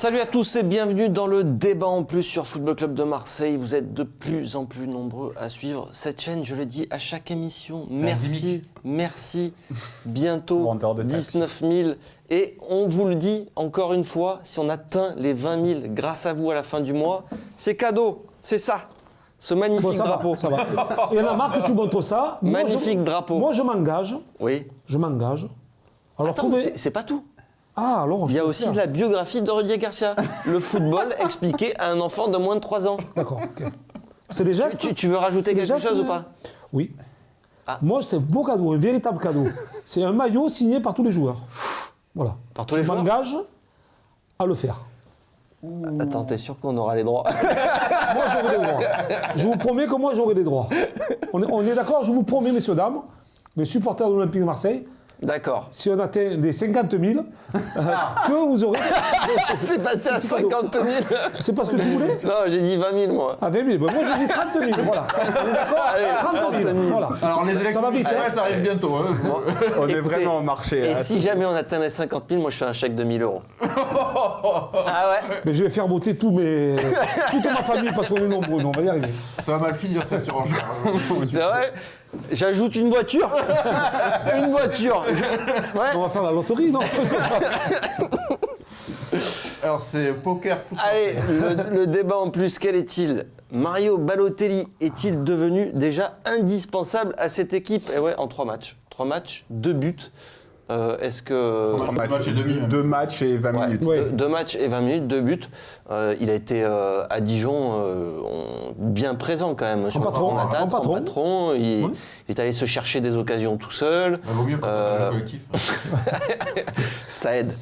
Salut à tous et bienvenue dans le débat en plus sur Football Club de Marseille. Vous êtes de plus en plus nombreux à suivre cette chaîne, je l'ai dit à chaque émission. Merci. Bientôt 19 000. Et on vous le dit encore une fois, si on atteint les 20 000 grâce à vous à la fin du mois, c'est cadeau, c'est ça. Ce magnifique drapeau. Ça va. Il y en a marre que tu montres ça. Magnifique drapeau. Moi, je m'engage. Oui. Je m'engage. Alors, attends, c'est pas tout. Ah, alors, il y a aussi la biographie de Rudy Garcia. Le football expliqué à un enfant de moins de 3 ans. D'accord, ok. C'est des gestes. Tu veux rajouter quelque chose ou pas? Oui. Ah. Moi, c'est un beau cadeau, un véritable cadeau. C'est un maillot signé par tous les joueurs. Voilà. Par tous les joueurs. Je m'engage à le faire. Attends, t'es sûr qu'on aura les droits? Moi, j'aurai les droits. Je vous promets que moi, j'aurai les droits. On est d'accord, je vous promets, messieurs, dames, les supporters de l'Olympique de Marseille. D'accord. Si on atteint les 50 000, que vous aurez... C'est passé à 50 000. C'est pas ce que tu voulais? Non, j'ai dit 20 000, moi. Ah, 20 000. Ben, moi, j'ai dit 30 000, voilà. On est d'accord? Allez, 30 000. Voilà. Alors, les élections, ça arrive bientôt. Hein. Bon, on est vraiment au marché. Et si jamais on atteint les 50 000, moi, je fais un chèque de 1 000 €. Ah ouais? Mais je vais faire voter toute ma famille parce qu'on est nombreux, on va y arriver. Ça va mal finir cette surenchère. C'est vrai? J'ajoute une voiture. Une voiture. Ouais. On va faire la loterie, non? Alors c'est poker foot. Allez, le débat en plus, quel est-il? Mario Balotelli est-il devenu déjà indispensable à cette équipe? Et ouais, en 3 matchs. 3 matchs, 2 buts. Est-ce que... 2 matchs et 20 minutes. Ouais. 2 matchs et 20 minutes, 2 buts. Il a été à Dijon bien présent quand même. En patron. Il est allé se chercher des occasions tout seul. Vaut mieux quand on est collectif. Ça aide.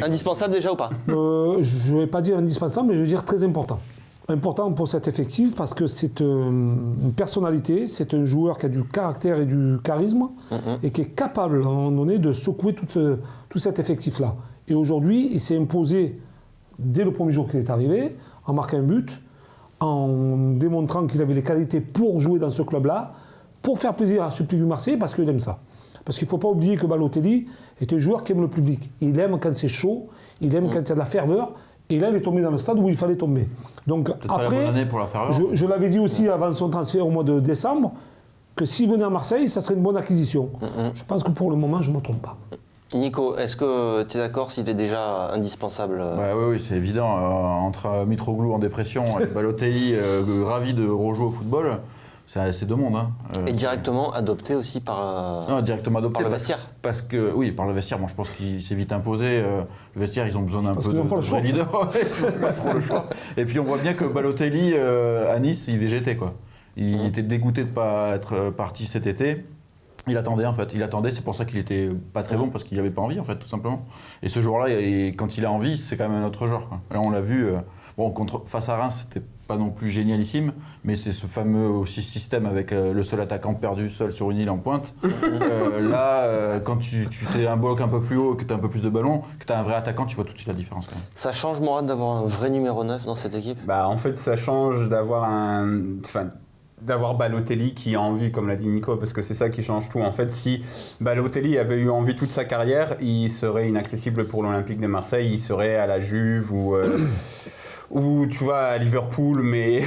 Indispensable déjà ou pas? Je ne vais pas dire indispensable, mais je vais dire très important. Important pour cet effectif parce que c'est une personnalité, c'est un joueur qui a du caractère et du charisme et qui est capable à un moment donné de secouer tout cet effectif-là. Et aujourd'hui, il s'est imposé dès le premier jour qu'il est arrivé, en marquant un but, en démontrant qu'il avait les qualités pour jouer dans ce club-là, pour faire plaisir à ce public marseillais parce qu'il aime ça. Parce qu'il ne faut pas oublier que Balotelli est un joueur qui aime le public. Il aime quand c'est chaud, il aime quand il y a de la ferveur. Et là, il est tombé dans le stade où il fallait tomber. Donc après, je l'avais dit aussi avant son transfert au mois de décembre, que s'il venait à Marseille, ça serait une bonne acquisition. Je pense que pour le moment, je ne me trompe pas. Nico, est-ce que tu es d'accord s'il est déjà indispensable? Oui, c'est évident. Entre Mitroglou en dépression et Balotelli ravi de rejouer au football, c'est 2 mondes. Hein. Et directement adopté aussi par, directement adopté par le vestiaire. Parce que, oui, par le vestiaire. Moi, je pense qu'il s'est vite imposé. Le vestiaire, ils ont besoin d'un peu de vrai leader. Ils n'ont pas trop le choix. Et puis, on voit bien que Balotelli, à Nice, il végétait, quoi. Il était dégoûté de ne pas être parti cet été. Il attendait, en fait. Il attendait, c'est pour ça qu'il était pas très bon, parce qu'il n'avait pas envie, en fait, tout simplement. Et ce jour-là, quand il a envie, c'est quand même un autre genre, quoi. Là, on l'a vu. Face à Reims, c'était pas non plus génialissime, mais c'est ce fameux aussi système avec le seul attaquant perdu seul sur une île en pointe. Quand tu t'es un bloc un peu plus haut, que tu as un peu plus de ballon, que tu as un vrai attaquant, tu vois tout de suite la différence. Quand même. Ça change, Morad, d'avoir un vrai numéro 9 dans cette équipe? En fait, ça change d'avoir Balotelli qui a envie, comme l'a dit Nico, parce que c'est ça qui change tout. En fait, si Balotelli avait eu envie toute sa carrière, il serait inaccessible pour l'Olympique de Marseille, il serait à la Juve ou tu vois à Liverpool, mais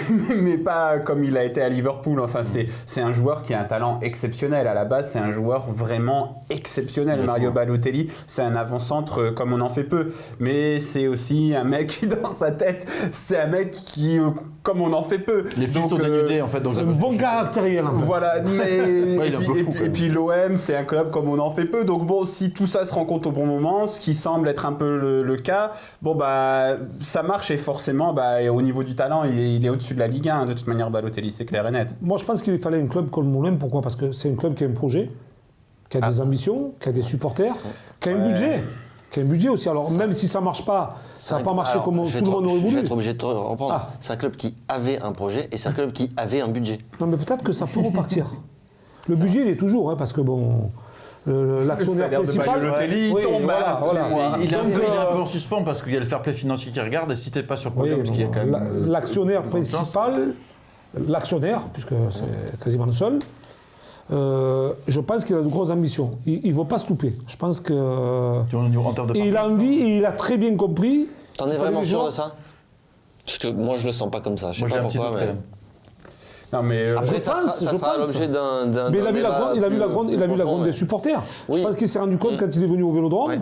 pas comme il a été à Liverpool. Enfin, c'est un joueur qui a un talent exceptionnel. À la base, c'est un joueur vraiment exceptionnel. Mario Balotelli, c'est un avant-centre comme on en fait peu. Mais c'est aussi un mec qui, dans sa tête, c'est un mec qui, comme on en fait peu. Les filles sont dénudées, en fait. Donc un bon caractériel. En fait. Voilà, et puis l'OM, c'est un club comme on en fait peu. Donc bon, si tout ça se rencontre au bon moment, ce qui semble être un peu le cas, ça marche et forcément, au niveau du talent, il est au-dessus de la Ligue 1, de toute manière, Balotelli, c'est clair et net. Moi, je pense qu'il fallait un club comme l'OM. Pourquoi? Parce que c'est un club qui a un projet, qui a des ambitions, qui a des supporters, qui a un budget. Qui a un budget aussi. Alors, même si ça ne marche pas, ça n'a pas marché comme tout le monde aurait voulu. Je vais être obligé de te reprendre. C'est un club qui avait un projet et c'est un club qui avait un budget. Non, mais peut-être que ça peut repartir. Le budget, il est toujours, parce que l'actionnaire principal. Balotelli tombe. Il est un peu en suspens parce qu'il y a le fair play financier qui regarde et si t'es pas sur le podium, parce qu'il y a quand même. L'actionnaire principal, puisque c'est quasiment le seul, je pense qu'il a de grosses ambitions. Il ne veut pas se louper. Je pense que. En termes de il a envie et il a très bien compris T'en es vraiment sûr de ça? Parce que moi, je le sens pas comme ça. Je sais pas pourquoi, mais... Non, mais après, ça sera l'objet d'un. Mais il a vu la grande des supporters. Oui. Je pense qu'il s'est rendu compte quand il est venu au Vélodrome. Oui.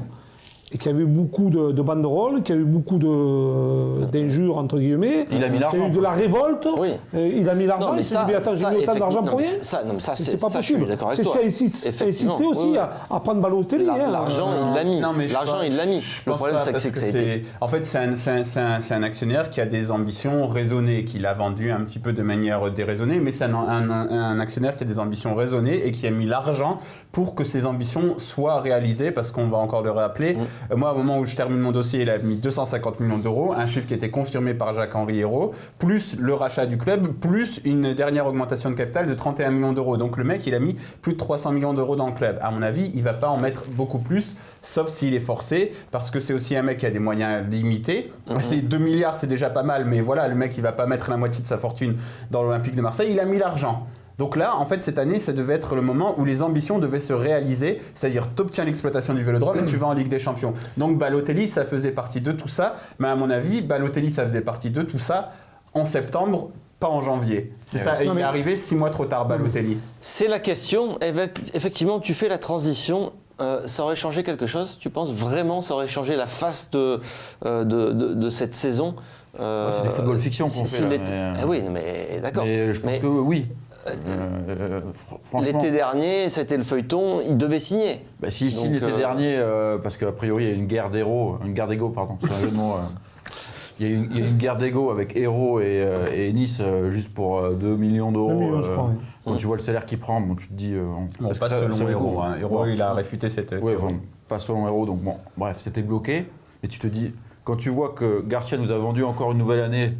Et qu'il y a eu beaucoup de banderoles, qu'il y a eu beaucoup d'injures, entre guillemets. Il a mis l'argent. Qu'il y a eu de la révolte. Oui. Il a mis l'argent. Mais il dit, attends, j'ai mis autant d'argent pour rien. C'est pas possible. C'est ce qui a insisté aussi à prendre Balotelli. L'argent, il l'a mis. L'argent, il l'a mis. Le problème, c'est que ça a été... En fait, c'est un actionnaire qui a des ambitions raisonnées, qu'il a vendu un petit peu de manière déraisonnée, mais c'est un actionnaire qui a des ambitions raisonnées et qui a mis l'argent pour que ses ambitions soient réalisées, parce qu'on va encore le rappeler. Moi, au moment où je termine mon dossier, il a mis 250 millions d'euros, un chiffre qui était confirmé par Jacques-Henri Hérault, plus le rachat du club, plus une dernière augmentation de capital de 31 millions d'euros. Donc le mec, il a mis plus de 300 millions d'euros dans le club. À mon avis, il ne va pas en mettre beaucoup plus, sauf s'il est forcé, parce que c'est aussi un mec qui a des moyens limités. C'est 2 milliards, c'est déjà pas mal, mais voilà, le mec, il ne va pas mettre la moitié de sa fortune dans l'Olympique de Marseille. Il a mis l'argent. Donc là, en fait, cette année, ça devait être le moment où les ambitions devaient se réaliser, c'est-à-dire t'obtiens l'exploitation du Vélodrome et tu vas en Ligue des Champions. Donc Balotelli, ça faisait partie de tout ça, mais à mon avis, Balotelli, ça faisait partie de tout ça en septembre, pas en janvier. C'est ça, il est arrivé 6 mois trop tard, Balotelli. C'est la question. Effectivement, tu fais la transition. Ça aurait changé quelque chose? Tu penses vraiment ça aurait changé la face de cette saison? C'est des football fiction qu'on fait. Oui, mais d'accord. Mais je pense que oui. L'été dernier, c'était le feuilleton, il devait signer. Bah, s'il signe l'été dernier, parce qu'a priori il y a une guerre d'ego, c'est un jeu de mots. Il y a une guerre d'ego avec Hérault et Nice juste pour 2 millions d'euros. 2 millions, je crois, oui. Quand tu vois le salaire qu'il prend, bon, tu te dis... on passe selon Hérault. Hérault, il a réfuté cette théorie. Pas selon Hérault, donc bon, bref, c'était bloqué. Et tu te dis, quand tu vois que Garcia nous a vendu encore une nouvelle année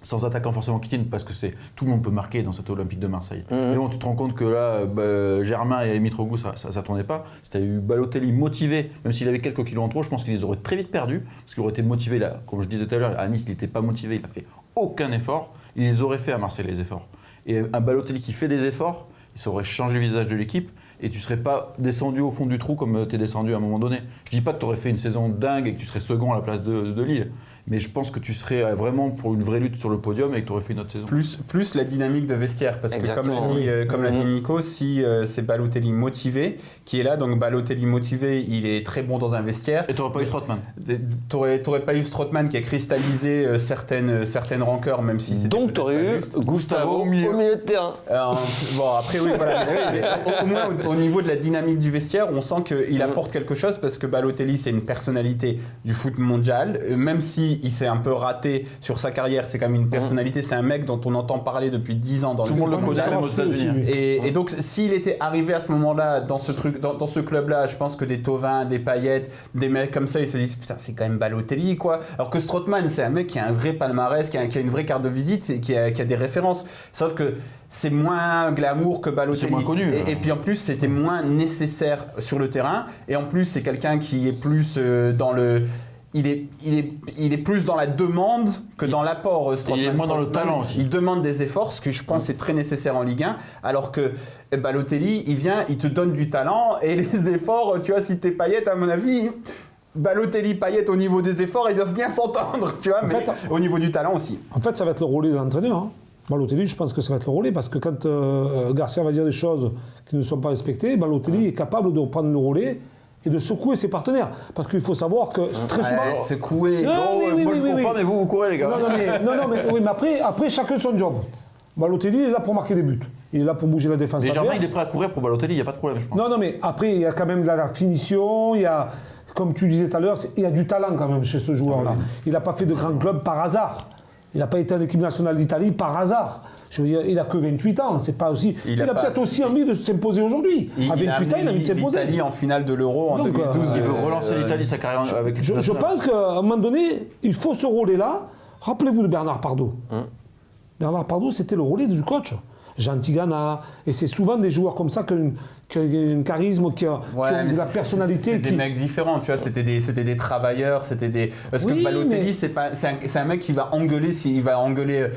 sans attaquant forcément Keating, parce que tout le monde peut marquer dans cette Olympique de Marseille. Mais bon, tu te rends compte que là, Germain et Mitroglou, ça tournait pas. Si tu as eu Balotelli motivé, même s'il avait quelques kilos en trop, je pense qu'il les aurait très vite perdus, parce qu'il aurait été motivé, là, comme je disais tout à l'heure, à Nice, il n'était pas motivé, il n'a fait aucun effort. Il les aurait fait à Marseille, les efforts. Et un Balotelli qui fait des efforts, ça aurait changé le visage de l'équipe, et tu ne serais pas descendu au fond du trou comme tu es descendu à un moment donné. Je ne dis pas que tu aurais fait une saison dingue et que tu serais second à la place de Lille. Mais je pense que tu serais vraiment pour une vraie lutte sur le podium et que tu aurais fait une autre saison. Plus la dynamique de vestiaire. Parce que comme l'a dit Nico, si c'est Balotelli motivé qui est là, donc Balotelli motivé, il est très bon dans un vestiaire. Et tu n'aurais pas eu Strootman. Tu n'aurais pas eu Strootman qui a cristallisé certaines rancœurs, même si c'était. Donc tu aurais eu Gustavo au milieu de terrain. Bon, après, oui, voilà. Mais au moins, au niveau de la dynamique du vestiaire, on sent qu'il apporte quelque chose parce que Balotelli, c'est une personnalité du foot mondial. Même si il s'est un peu raté sur sa carrière, c'est quand même une personnalité, c'est un mec dont on entend parler depuis 10 ans dans tout le monde le connaît aux États-Unis. Et donc s'il était arrivé à ce moment-là dans ce club-là, je pense que des Thauvin, des Payet, des mecs comme ça, ils se disent putain, c'est quand même Balotelli quoi. Alors que Strootman, c'est un mec qui a un vrai palmarès, qui a une vraie carte de visite, et qui a des références. Sauf que c'est moins glamour que Balotelli. C'est moins connu. Et puis en plus, c'était moins nécessaire sur le terrain. Et en plus, c'est quelqu'un qui est plus dans le... Il est plus dans la demande que dans l'apport. Il est moins dans le talent aussi. Il demande des efforts, ce que je pense est très nécessaire en Ligue 1, alors que Balotelli, il vient, il te donne du talent et les efforts, tu vois, si t'es Payet, à mon avis, Balotelli, Payet au niveau des efforts, ils doivent bien s'entendre, tu vois, mais au niveau du talent aussi. En fait, ça va être le relais de l'entraîneur. Hein. Balotelli, je pense que ça va être le relais, parce que quand Garcia va dire des choses qui ne sont pas respectées, Balotelli est capable de reprendre le relais et de secouer ses partenaires. Parce qu'il faut savoir que très souvent... secouer... Moi je cours pas, mais vous courez les gars. mais après chacun son job. Balotelli est là pour marquer des buts. Il est là pour bouger la défense. Mais Germain, il est prêt à courir pour Balotelli, il n'y a pas de problème, je pense. Non, mais après, il y a quand même de la finition, il y a, comme tu disais tout à l'heure, il y a du talent quand même chez ce joueur-là. Il n'a pas fait de grand club par hasard. Il n'a pas été en équipe nationale d'Italie par hasard. Je veux dire, il n'a que 28 ans, c'est pas aussi. Il a peut-être aussi envie de s'imposer aujourd'hui. À 28 ans, il a envie de s'imposer. L'Italie en finale de l'Euro en 2012. Il veut relancer l'Italie, sa carrière avec je pense qu'à un moment donné, il faut ce relais-là. Rappelez-vous de Bernard Pardo. Bernard Pardo, c'était le relais du coach. Jean Tigana. Et c'est souvent des joueurs comme ça ont un charisme, qui ont de la personnalité. C'est des mecs différents, tu vois, c'était des travailleurs, parce que Balotelli, c'est un mec qui va engueuler, s'il va engueuler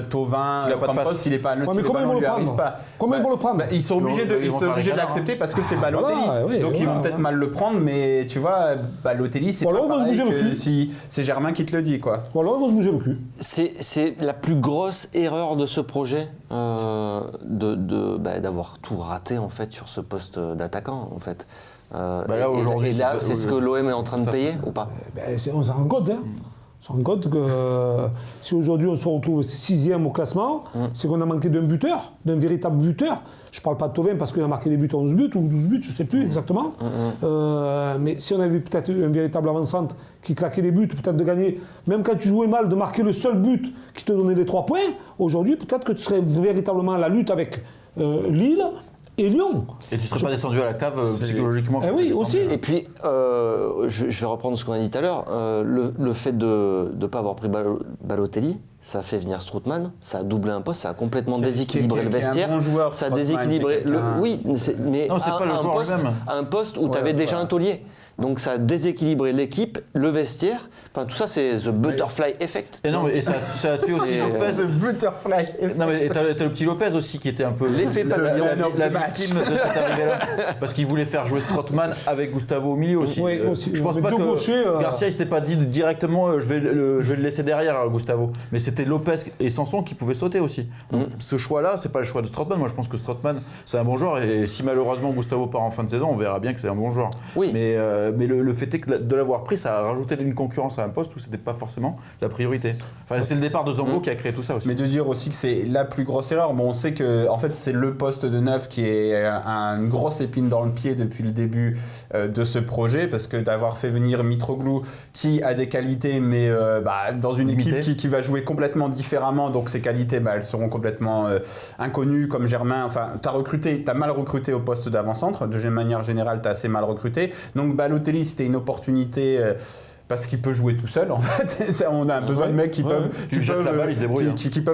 Thauvin, Campos, s'il est pas, si le ballon lui arrive pas. Comment ils vont le prendre? Ils sont obligés de l'accepter parce que c'est Balotelli. Donc ils vont peut-être mal le prendre, mais tu vois, Balotelli, c'est pas pareil que si c'est Germain qui te le dit, quoi. Voilà, on va se bouger le cul. C'est la plus grosse erreur de ce projet, d'avoir tout raté en fait sur ce poste d'attaquant en fait. Là, aujourd'hui, et là, c'est ce que l'OM est en train de payer ou pas? On s'en rend compte, hein. On se rend compte que si aujourd'hui on se retrouve 6e au classement, c'est qu'on a manqué d'un buteur, d'un véritable buteur. Je ne parle pas de Thauvin parce qu'il a marqué des buts, 11 buts ou 12 buts, je ne sais plus exactement. Mais si on avait peut-être un véritable avant-centre qui claquait des buts, peut-être de gagner, même quand tu jouais mal, de marquer le seul but qui te donnait les 3 points, aujourd'hui peut-être que tu serais véritablement à la lutte avec Lille et Lyon. Et tu ne serais pas descendu à la cave psychologiquement. Oui, aussi. Et puis, je vais reprendre ce qu'on a dit tout à l'heure, le fait de ne pas avoir pris Balotelli, ça a fait venir Strootman, ça a doublé un poste, ça a complètement déséquilibré le vestiaire. Un bon joueur, ça a déséquilibré Non, c'est pas le joueur lui-même. À un poste où tu avais déjà un taulier. Donc ça a déséquilibré l'équipe, le vestiaire. Enfin, tout ça, c'est the butterfly effect. Et non, et ça a tué aussi Lopez. The butterfly effect. Non, mais t'as le petit Lopez aussi qui était un peu l'effet papillon, la victime de cette arrivée-là. Parce qu'il voulait faire jouer Strootman avec Gustavo au milieu aussi. Oui, aussi. Je pense pas que Garcia, il s'était pas dit directement je vais le laisser derrière, Gustavo. Mais c'était Lopez et Sanson qui pouvaient sauter aussi. Donc, ce choix-là, c'est pas le choix de Strootman. Moi, je pense que Strootman, c'est un bon joueur. Et si malheureusement Gustavo part en fin de saison, on verra bien que c'est un bon joueur. Oui. Mais le fait est que de l'avoir pris, ça a rajouté une concurrence à un poste où c'était pas forcément la priorité. Enfin, c'est le départ de Zambo qui a créé tout ça aussi. Mais de dire aussi que c'est la plus grosse erreur, bon, on sait que en fait c'est le poste de neuf qui est une grosse épine dans le pied depuis le début de ce projet, parce que d'avoir fait venir Mitroglou qui a des qualités, mais dans une équipe qui va jouer complètement différemment, donc ses qualités, elles seront complètement inconnues, comme Germain. Enfin, t'as mal recruté au poste d'avant-centre. De manière générale, t'as assez mal recruté. Donc Balotelli, c'était une opportunité. Parce qu'il peut jouer tout seul, en fait. On a besoin de mecs qui peuvent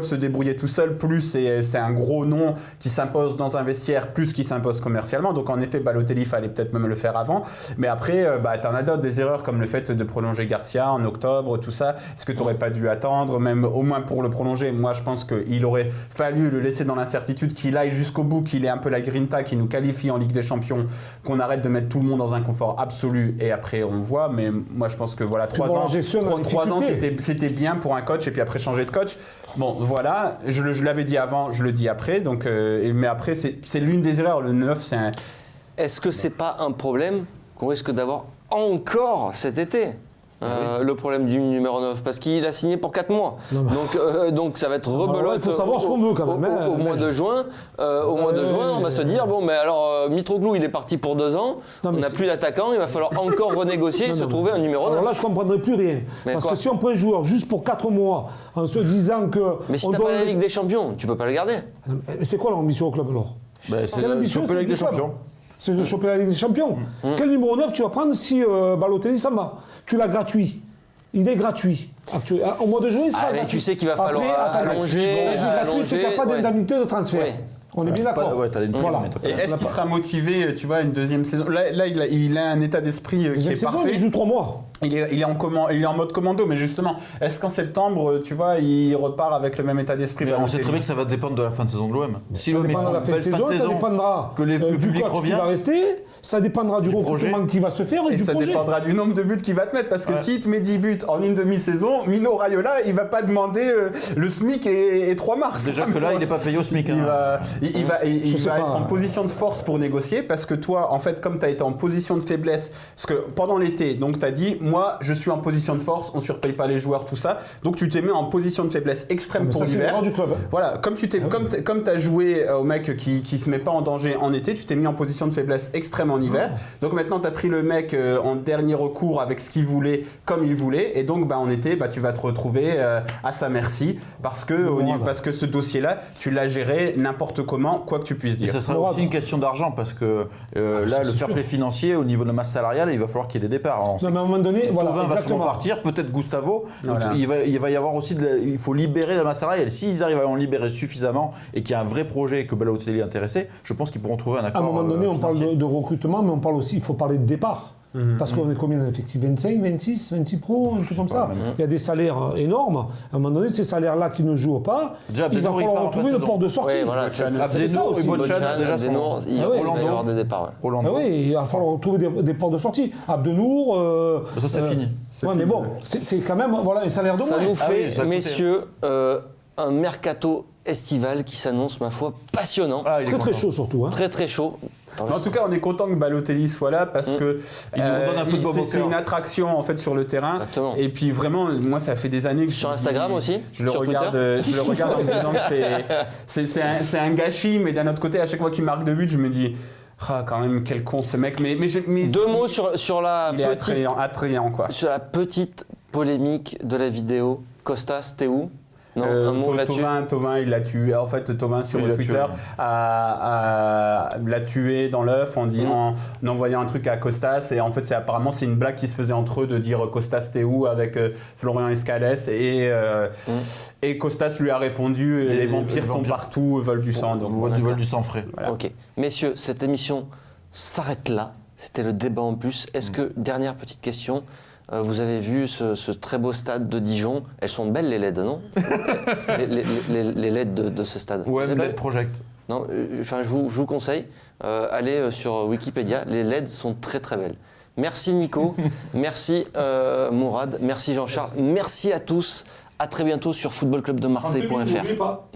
se débrouiller tout seuls. Plus c'est un gros nom qui s'impose dans un vestiaire, plus qui s'impose commercialement. Donc en effet, Balotelli, il fallait peut-être même le faire avant. Mais après, t'en as d'autres, des erreurs comme le fait de prolonger Garcia en octobre, tout ça. Est-ce que t'aurais pas dû attendre, même au moins pour le prolonger? Moi, je pense qu'il aurait fallu le laisser dans l'incertitude, qu'il aille jusqu'au bout, qu'il ait un peu la grinta, qu'il nous qualifie en Ligue des Champions, qu'on arrête de mettre tout le monde dans un confort absolu. Et après, on voit. Mais moi, je pense que voilà, 3 ans, c'était bien pour un coach, et puis après changer de coach. Bon, voilà, je l'avais dit avant, je le dis après. Donc, mais après, c'est l'une des erreurs. Le 9, c'est un... Est-ce que c'est pas un problème qu'on risque d'avoir encore cet été? Le problème du numéro 9, parce qu'il a signé pour 4 mois. Donc ça va être rebelote. Il faut savoir ce qu'on veut quand même. Au mois de juin, on va se dire, bon, mais alors Mitroglou, il est parti pour 2 ans, on n'a plus d'attaquant, il va falloir encore renégocier et se trouver un numéro 9. Alors là, je ne comprendrai plus rien. Parce que si on prend un joueur juste pour 4 mois, en se disant que... Mais si tu n'as pas la Ligue des Champions, tu ne peux pas le garder. Mais c'est quoi l'ambition au club alors? C'est l'ambition, c'est la Ligue des Champions. C'est de choper la Ligue des Champions. Quel numéro 9 tu vas prendre si Balotelli s'en va? Tu l'as gratuit. Il est gratuit. Au mois de juin, il sera gratuit. Tu sais qu'il va falloir allonger. C'est qu'il n'y a pas d'indemnité de transfert. Oui. On est bien d'accord. Voilà. Et est-ce qu'il sera motivé, tu vois, une deuxième saison? Là, il a un état d'esprit qui est parfait. Il joue 3 mois. Il est en mode commando, mais justement, est-ce qu'en septembre, tu vois, il repart avec le même état d'esprit? On sait très bien que ça va dépendre de la fin de saison de l'OM. Si l'OM fait une belle fin de saison, ça dépendra que le public revient, qui va rester, ça dépendra du recrutement qui va se faire et du projet. Ça dépendra du nombre de buts qu'il va te mettre, parce que s'il te met 10 buts en une demi-saison, Mino Raiola, il va pas demander le SMIC et 3 mars. Déjà que là, il n'est pas payé au SMIC. Il va être en position de force pour négocier, parce que toi, en fait, comme tu as été en position de faiblesse, parce que pendant l'été, donc tu as dit, moi, je suis en position de force, on surpaye pas les joueurs, tout ça, donc tu t'es mis en position de faiblesse extrême pour l'hiver. Voilà, comme tu as joué au mec qui se met pas en danger en été, tu t'es mis en position de faiblesse extrême en hiver. Donc maintenant, tu as pris le mec en dernier recours avec ce qu'il voulait, comme il voulait, et donc en été, tu vas te retrouver à sa merci, parce que ce dossier-là, tu l'as géré n'importe comment, quoi que tu puisses dire. Et ça sera aussi une question d'argent, parce que là, le fair play financier, au niveau de la masse salariale, il va falloir qu'il y ait des départs. Non, mais à un moment donné, Thauvin va sûrement partir, peut-être Gustavo. Voilà. Donc, il va y avoir aussi, il faut libérer la masse salariale. S'ils arrivent à en libérer suffisamment et qu'il y a un vrai projet que Balotelli est intéressé, je pense qu'ils pourront trouver un accord. À un moment donné, on financier. parle de recrutement, mais on parle aussi, il faut parler de départ. Parce qu'on est combien d'effectifs 25, 26, 26 pros, un truc comme ça. Il y a des salaires énormes. À un moment donné, ces salaires-là qui ne jouent pas, déjà, il va falloir retrouver le port de sortie. Oui, voilà, c'est ça Abdenour aussi. et Bochan, déjà, il va y avoir des départs. Ouais. Rolando. Ah oui, il va falloir trouver des ports de sortie. Abdenour. Ça, c'est fini. Ouais, mais bon, c'est quand même un salaire de moins. Ça nous fait, oui, ça a coûté. messieurs, un mercato estival qui s'annonce, ma foi, passionnant. Ah, il est Très content. chaud surtout. Hein. Très chaud. En tout cas, on est content que Balotelli soit là parce que Il nous redonne un peu de baume au c'est cœur. une attraction en fait sur le terrain. Exactement. Et puis vraiment, moi, ça fait des années que Sur Instagram aussi, je le sur regarde, je le regarde en me disant que c'est un gâchis, mais d'un autre côté, à chaque fois qu'il marque de but, je me dis. Ah, quand même, quel con ce mec. Mais Deux mots sur la il est attrayant, quoi. sur la petite polémique de la vidéo. Costas, t'es où? Non, un mot là-dessus. Thauvin, il l'a tué. En fait, Thauvin sur Oui, il l'a Twitter l'a tué dans l'œuf en envoyant un truc à Costas. Et en fait, apparemment, c'est une blague qui se faisait entre eux de dire Costas, t'es où avec Florian Escalès. Et Costas lui a répondu les vampires sont partout, veulent du sang. Donc, Veulent du sang frais. voilà. Ok. Messieurs, cette émission s'arrête là. C'était le débat en plus. Est-ce que, dernière petite question, vous avez vu ce très beau stade de Dijon. Elles sont belles les LED, non? les LED de ce stade. Ouais, mais LED Project. Non, je vous conseille, allez sur Wikipédia. Les LED sont très très belles. Merci Nico, merci Mourad, merci Jean-Charles, merci à tous. À très bientôt sur footballclubdemarseille.fr. N'oubliez pas.